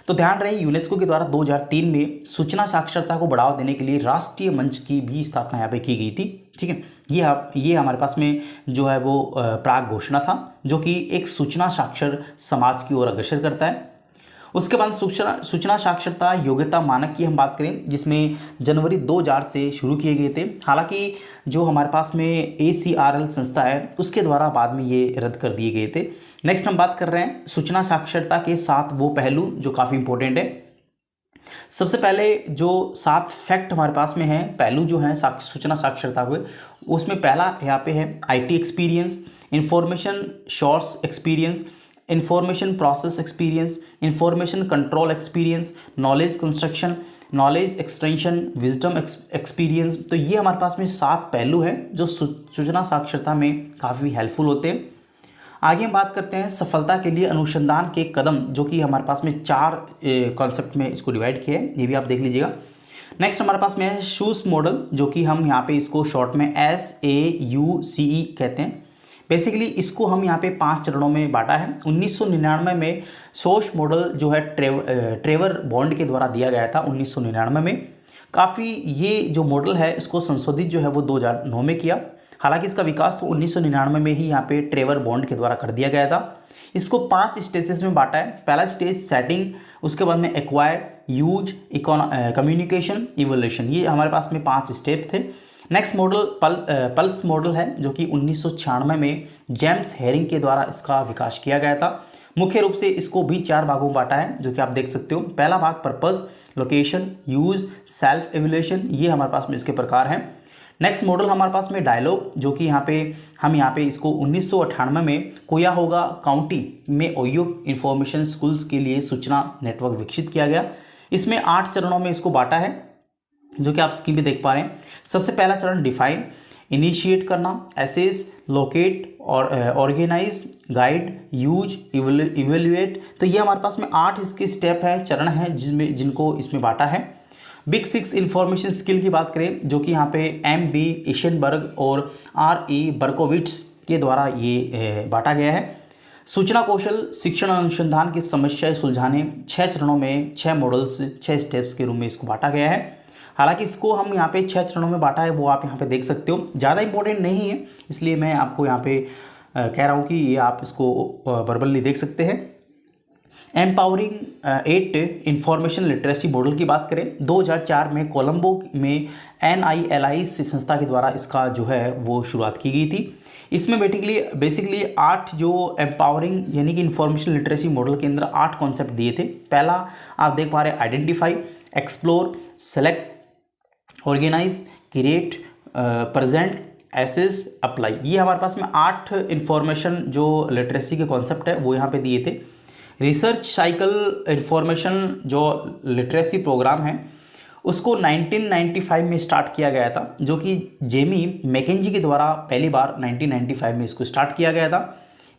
तो ध्यान रहे, यूनेस्को के द्वारा 2003 में सूचना साक्षरता को बढ़ावा देने के लिए राष्ट्रीय मंच की भी स्थापना यहाँ पे की गई थी। ठीक है, ये हमारे पास में जो है वो प्राग घोषणा था, जो कि एक सूचना साक्षर समाज की ओर अग्रसर करता है। उसके बाद सूचना साक्षरता योग्यता मानक की हम बात करें, जिसमें जनवरी 2000 से शुरू किए गए थे। हालांकि जो हमारे पास में ACRL संस्था है उसके द्वारा बाद में ये रद्द कर दिए गए थे। नेक्स्ट हम बात कर रहे हैं सूचना साक्षरता के 7 वो पहलू जो काफ़ी इंपॉर्टेंट है। सबसे पहले जो 7 फैक्ट हमारे पास में है, पहलू जो हैं सूचना साक्षरता हुए, उसमें पहला यहाँ पे है IT experience, information source experience, information process experience, information control experience, knowledge construction, knowledge extension, wisdom experience. तो ये हमारे पास में 7 पहलू हैं जो सूचना साक्षरता में काफ़ी हेल्पफुल होते हैं। आगे हम बात करते हैं सफलता के लिए अनुसंधान के कदम, जो कि हमारे पास में 4 कॉन्सेप्ट में इसको डिवाइड किया है, ये भी आप देख लीजिएगा। नेक्स्ट हमारे पास में है शूस मॉडल, जो कि हम यहाँ पे इसको शॉर्ट में SAUCE कहते हैं। बेसिकली इसको हम यहाँ पे 5 चरणों में बांटा है। 1999 में शूस मॉडल जो है ट्रेवर बॉन्ड के द्वारा दिया गया था 1999 में। काफ़ी ये जो मॉडल है इसको संशोधित जो है वो 2009 में किया। हालांकि इसका विकास तो 1999 में ही यहाँ पे ट्रेवर बॉन्ड के द्वारा कर दिया गया था। इसको 5 स्टेजेस में बांटा है। पहला स्टेज सेटिंग, उसके बाद में एक्वायर, यूज, कम्युनिकेशन, इवोल्यूशन। ये हमारे पास में 5 स्टेप थे। नेक्स्ट मॉडल पल्स मॉडल है, जो कि 1996 में जेम्स हेरिंग के द्वारा इसका विकास किया गया था। मुख्य रूप से इसको भी 4 भागों में बांटा है, जो कि आप देख सकते हो। पहला भाग purpose, location, use, self evolution, ये हमारे पास में इसके प्रकार हैं। नेक्स्ट मॉडल हमारे पास में डायलॉग, जो कि यहाँ पे इसको 1998 में कोयाहोगा काउंटी में ओयो इंफॉर्मेशन स्कूल्स के लिए सूचना नेटवर्क विकसित किया गया। इसमें 8 चरणों में इसको बांटा है, जो कि आप स्क्रीन पे देख पा रहे हैं। सबसे पहला चरण डिफाइन, इनिशिएट करना, एसेस, लोकेट और ऑर्गेनाइज, गाइड, यूज, इवेल्युएट। तो ये हमारे पास में 8 इसके स्टेप है, चरण हैं जिनको इसमें बांटा है। बिग 6 इंफॉर्मेशन स्किल की बात करें, जो कि यहाँ पे MB इशनबर्ग और RE बर्कोविट्स के द्वारा ये बांटा गया है। सूचना कौशल शिक्षण अनुसंधान की समस्याएं सुलझाने 6 चरणों में 6 मॉडल्स 6 स्टेप्स के रूप में इसको बांटा गया है। हालांकि इसको हम यहाँ पे 6 चरणों में बांटा है, वो आप यहाँ पे देख सकते हो। ज़्यादा इंपॉर्टेंट नहीं है, इसलिए मैं आपको यहाँ पे कह रहा हूँ कि ये आप इसको वर्बली देख सकते हैं। एम्पावरिंग 8 इंफॉर्मेशन लिटरेसी मॉडल की बात करें, 2004 में कोलंबो में NILI संस्था के द्वारा इसका जो है वो शुरुआत की गई थी। इसमें बेसिकली 8 जो एम्पावरिंग यानी कि इंफॉर्मेशन लिटरेसी मॉडल के अंदर 8 कॉन्सेप्ट दिए थे। पहला आप देख पा रहे हैं identify, explore, select, organise, create, present, assess, apply. ये हमारे पास में 8 इंफॉर्मेशन जो लिटरेसी के कॉन्सेप्ट है वो यहाँ पे दिए थे। रिसर्च साइकिल इंफॉर्मेशन जो लिटरेसी प्रोग्राम है उसको 1995 में स्टार्ट किया गया था, जो कि जेमी मैकेंजी के द्वारा पहली बार 1995 में इसको स्टार्ट किया गया था।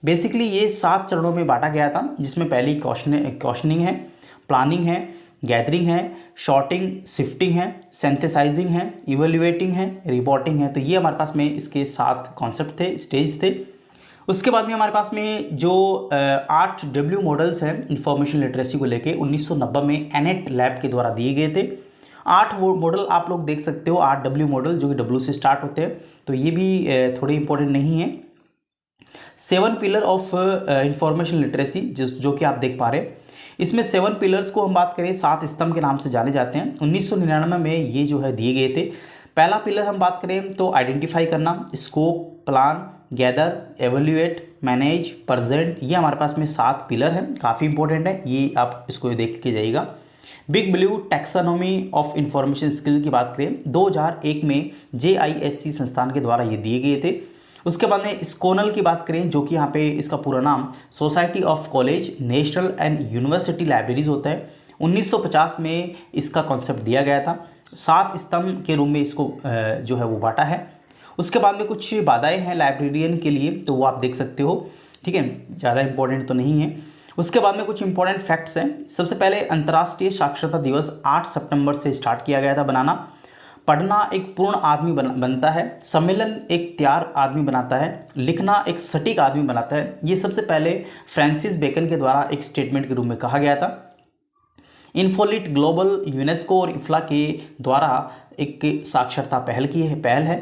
बेसिकली ये 7 चरणों में बांटा गया था, जिसमें पहली क्वेश्चनिंग है, प्लानिंग है, गैदरिंग है, शॉर्टिंग, शिफ्टिंग है, सिंथेसाइजिंग है, इवेल्युएटिंग है, रिपोर्टिंग है। तो ये हमारे पास में इसके 7 कॉन्सेप्ट थे, स्टेज थे। उसके बाद में हमारे पास में जो 8 W मॉडल्स हैं इंफॉर्मेशन लिटरेसी को लेके 1990 में एनेट लैब के द्वारा दिए गए थे। 8 वो मॉडल आप लोग देख सकते हो, 8 W मॉडल जो कि W से स्टार्ट होते हैं, तो ये भी थोड़े इंपॉर्टेंट नहीं है। 7 पिलर ऑफ इंफॉर्मेशन लिटरेसी जो कि आप देख पा रहे हैं, इसमें 7 पिलर्स को हम बात करें 7 स्तंभ के नाम से जाने जाते हैं। 1999 में ये जो है दिए गए थे। पहला पिलर हम बात करें तो आइडेंटिफाई करना, scope, plan, gather, evaluate, manage, present, ये हमारे पास में 7 पिलर हैं, काफ़ी इंपॉर्टेंट है, ये आप इसको देख के जाइएगा। Big blue taxonomy of information skill की बात करें 2001 में JISC संस्थान के द्वारा ये दिए गए थे। उसके बाद में स्कोनल की बात करें, जो कि यहाँ पे इसका पूरा नाम society of college, national and university libraries होता है। 1950 में इसका कॉन्सेप्ट दिया गया था। 7 स्तंभ के रूप में इसको जो है वो बांटा है। उसके बाद में कुछ बाधाएं हैं लाइब्रेरियन के लिए, तो वो आप देख सकते हो, ठीक है, ज़्यादा इंपॉर्टेंट तो नहीं है। उसके बाद में कुछ इंपॉर्टेंट फैक्ट्स हैं। सबसे पहले अंतर्राष्ट्रीय साक्षरता दिवस 8 सितंबर से स्टार्ट किया गया था बनाना। पढ़ना एक पूर्ण आदमी बनता है, सम्मेलन एक तैयार आदमी बनाता है, लिखना एक सटीक आदमी बनाता है। ये सबसे पहले फ्रांसिस बेकन के द्वारा एक स्टेटमेंट के रूप में कहा गया था। इन्फोलिट ग्लोबल यूनेस्को और इफ्ला के द्वारा एक साक्षरता पहल है।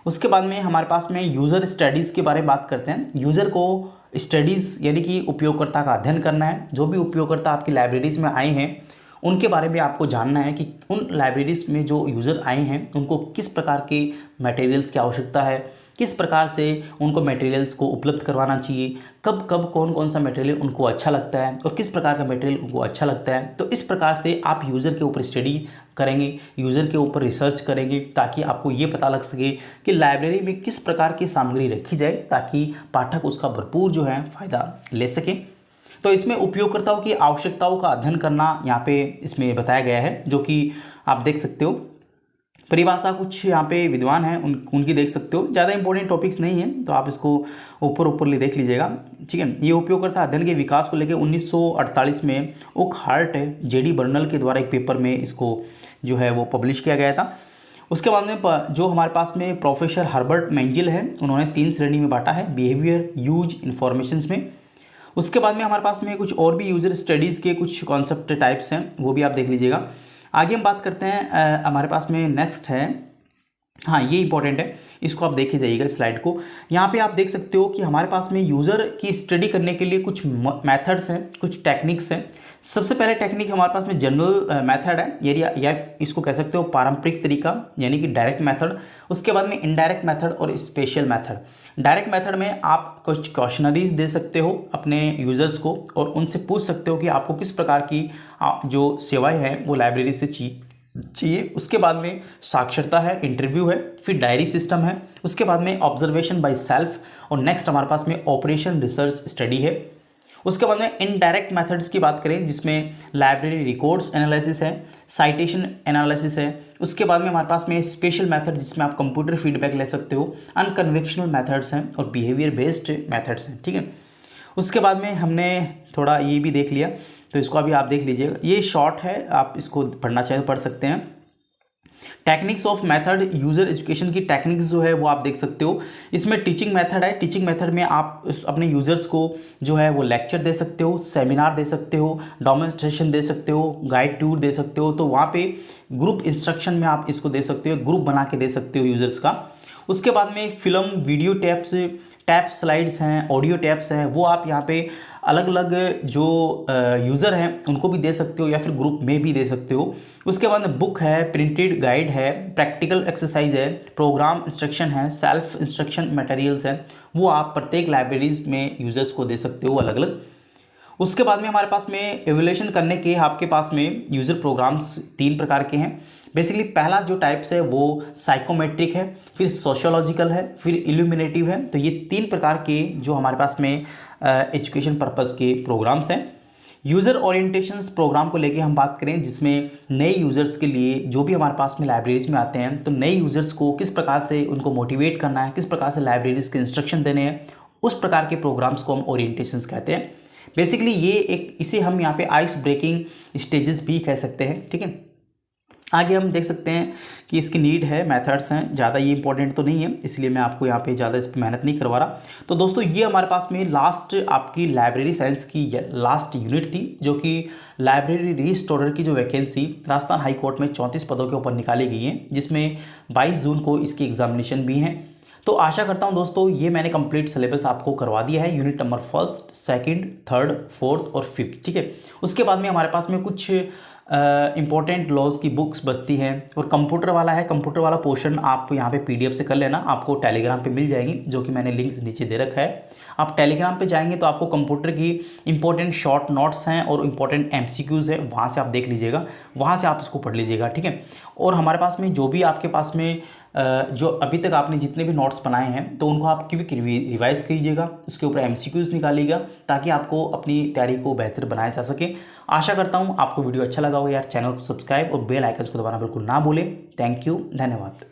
उसके बाद में हमारे पास में यूज़र स्टडीज़ के बारे में बात करते हैं। यूज़र को स्टडीज़ यानी कि उपयोगकर्ता का अध्ययन करना है। जो भी उपयोगकर्ता आपकी लाइब्रेरीज़ में आए हैं उनके बारे में आपको जानना है कि उन लाइब्रेरीज़ में जो यूज़र आए हैं उनको किस प्रकार के मटेरियल्स की आवश्यकता है, किस प्रकार से उनको मटेरियल्स को उपलब्ध करवाना चाहिए, कब कब कौन कौन सा मटेरियल उनको अच्छा लगता है और किस प्रकार का मटेरियल उनको अच्छा लगता है। तो इस प्रकार से आप यूज़र के ऊपर स्टडी करेंगे, यूज़र के ऊपर रिसर्च करेंगे, ताकि आपको ये पता लग सके कि लाइब्रेरी में किस प्रकार की सामग्री रखी जाए ताकि पाठक उसका भरपूर जो है फ़ायदा ले सके। तो इसमें उपयोगकर्ताओं की आवश्यकताओं का अध्ययन करना यहाँ पे इसमें बताया गया है, जो कि आप देख सकते हो। परिभाषा कुछ यहाँ पे विद्वान हैं उनकी देख सकते हो, ज़्यादा इंपॉर्टेंट टॉपिक्स नहीं हैं, तो आप इसको ऊपर देख लीजिएगा, ठीक है। ये उपयोगकर्ता अध्ययन के विकास को लेकर 1948 में ओक हार्ट JD बर्नल के द्वारा एक पेपर में इसको जो है वो पब्लिश किया गया था। उसके बाद में जो हमारे पास में प्रोफेसर हर्बर्ट मेंजिल है, उन्होंने 3 श्रेणी में बांटा है, बिहेवियर, यूज, इन्फॉर्मेशंस में। उसके बाद में हमारे पास में कुछ और भी यूज़र स्टडीज़ के कुछ कॉन्सेप्ट टाइप्स हैं, वो भी आप देख लीजिएगा। आगे हम बात करते हैं, हमारे पास में नेक्स्ट है, हाँ ये इंपॉर्टेंट है, इसको आप देखे जाइएगा स्लाइड को। यहाँ पे आप देख सकते हो कि हमारे पास में यूज़र की स्टडी करने के लिए कुछ मेथड्स हैं, कुछ टेक्निक्स हैं। सबसे पहले टेक्निक हमारे पास में जनरल मेथड है, या इसको कह सकते हो पारंपरिक तरीका यानी कि डायरेक्ट मेथड। उसके बाद में इनडायरेक्ट मेथड और स्पेशल मेथड। डायरेक्ट मेथड में आप कुछ क्वेश्चनरीज दे सकते हो अपने यूज़र्स को और उनसे पूछ सकते हो कि आपको किस प्रकार की जो सेवाएं हैं वो लाइब्रेरी से चाहिए। उसके बाद में साक्षरता है, इंटरव्यू है, फिर डायरी सिस्टम है, उसके बाद में ऑब्जर्वेशन बाय सेल्फ, और नेक्स्ट हमारे पास में ऑपरेशन रिसर्च स्टडी है। उसके बाद में इनडायरेक्ट मेथड्स की बात करें जिसमें लाइब्रेरी रिकॉर्ड्स एनालिसिस है, साइटेशन एनालिसिस है। उसके बाद में हमारे पास में स्पेशल मेथड जिसमें आप कंप्यूटर फीडबैक ले सकते हो, अनकन्वेंशनल मेथड्स हैं और बिहेवियर बेस्ड मेथड्स हैं, ठीक है। उसके बाद में हमने थोड़ा ये भी देख लिया, तो इसको अभी आप देख लीजिएगा, ये शॉर्ट है, आप इसको पढ़ना चाहे तो पढ़ सकते हैं। Techniques of method, user education की टेक्निक्स जो है वो आप देख सकते हो। इसमें टीचिंग मेथड है, टीचिंग मेथड में आप अपने यूज़र्स को जो है वो लेक्चर दे सकते हो, सेमिनार दे सकते हो, डेमोन्स्ट्रेशन दे सकते हो, गाइड टूर दे सकते हो। तो वहाँ पे ग्रुप इंस्ट्रक्शन में आप इसको दे सकते हो, ग्रुप बना के दे सकते हो यूज़र्स का। उसके बाद में फिल्म, वीडियो टैप स्लाइड्स हैं, ऑडियो टैप्स हैं, वो आप यहाँ पे अलग अलग जो यूज़र हैं उनको भी दे सकते हो या फिर ग्रुप में भी दे सकते हो। उसके बाद में बुक है, प्रिंटेड गाइड है, प्रैक्टिकल एक्सरसाइज है, प्रोग्राम इंस्ट्रक्शन है, सेल्फ इंस्ट्रक्शन मटेरियल्स हैं, वो आप प्रत्येक लाइब्रेरीज में यूज़र्स को दे सकते हो अलग अलग। उसके बाद में हमारे पास में एवेल्यूएशन करने के आपके पास में यूज़र प्रोग्राम्स 3 प्रकार के हैं। बेसिकली पहला जो टाइप्स है वो साइकोमेट्रिक है, फिर सोशियोलॉजिकल है, फिर इल्यूमिनेटिव है। तो ये 3 प्रकार के जो हमारे पास में एजुकेशन पर्पस के प्रोग्राम्स हैं। यूज़र ओरिएंटेशंस प्रोग्राम को लेके हम बात करें जिसमें नए यूज़र्स के लिए जो भी हमारे पास में लाइब्रेरीज में आते हैं, तो नए यूज़र्स को किस प्रकार से उनको मोटिवेट करना है, किस प्रकार से लाइब्रेरीज के इंस्ट्रक्शन देने हैं, उस प्रकार के प्रोग्राम्स को हम ओरिएंटेशंस कहते हैं। बेसिकली ये इसे हम यहाँ पे आइस ब्रेकिंग स्टेजेस भी कह सकते हैं, ठीक है। आगे हम देख सकते हैं कि इसकी नीड है, मेथड्स हैं, ज़्यादा ये इंपॉर्टेंट तो नहीं है, इसलिए मैं आपको यहाँ पे ज़्यादा इस पर मेहनत नहीं करवा रहा। तो दोस्तों ये हमारे पास में लास्ट आपकी लाइब्रेरी साइंस की लास्ट यूनिट थी, जो कि लाइब्रेरी रजिस्ट्रार की जो वैकेंसी राजस्थान हाई कोर्ट में 34 पदों के ऊपर निकाली गई है, जिसमें 22 जून को इसकी एग्जामिनेशन भी हैं। तो आशा करता हूं दोस्तों ये मैंने कंप्लीट सिलेबस आपको करवा दिया है, यूनिट नंबर 1, 2, 3, 4 और 5, ठीक है। उसके बाद में हमारे पास में कुछ इंपॉर्टेंट लॉज की बुक्स बचती हैं। और कंप्यूटर वाला है, कंप्यूटर वाला पोर्शन आप यहाँ पे पीडीएफ से कर लेना, आपको टेलीग्राम पे मिल जाएंगी, जो कि मैंने लिंक नीचे दे रखा है। आप टेलीग्राम पे जाएंगे तो आपको कंप्यूटर की इंपॉर्टेंट शॉर्ट नोट्स हैं और इंपॉर्टेंट एमसीक्यूज़ है, वहाँ से आप देख लीजिएगा, वहाँ से आप इसको पढ़ लीजिएगा, ठीक है। और हमारे पास में जो भी आपके पास में जो अभी तक आपने जितने भी नोट्स बनाए हैं तो उनको आप क्विक रिवाइज कीजिएगा, उसके ऊपर एमसीक्यूज़ निकालिएगा, ताकि आपको अपनी तैयारी को बेहतर बनाया जा सके। आशा करता हूँ आपको वीडियो अच्छा लगा होगा यार। चैनल को सब्सक्राइब और बेल आइकन को दबाना बिल्कुल ना भूलें। थैंक यू, धन्यवाद।